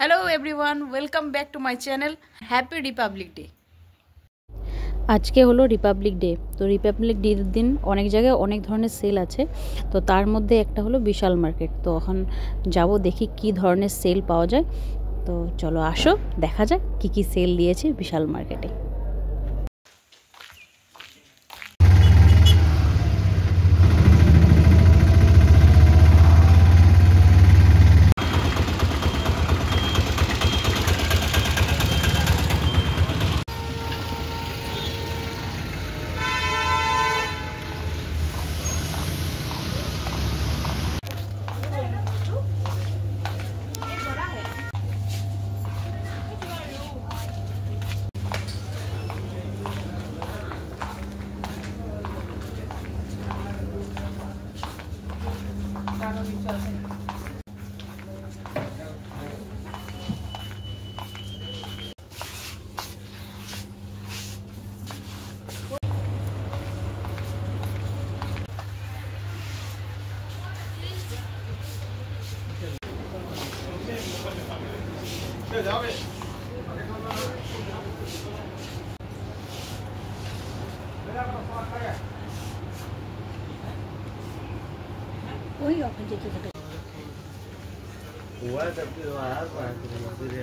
Hello everyone, welcome back to my channel. Happy republic day. আজকে হলো Republic day. তো Republic ডের দিন অনেক জায়গায় অনেক ধরনের সেল আছে। তো তার মধ্যে একটা হলো বিশাল মার্কেট। তো এখন যাব দেখি কি ধরনের সেল পাওয়া যায়। তো চলো আসো দেখা যাক কি কি সেল দিয়েছে বিশাল মার্কেটে। वही ऑफर देते थे। Ủa, tập cái hóa và cái gì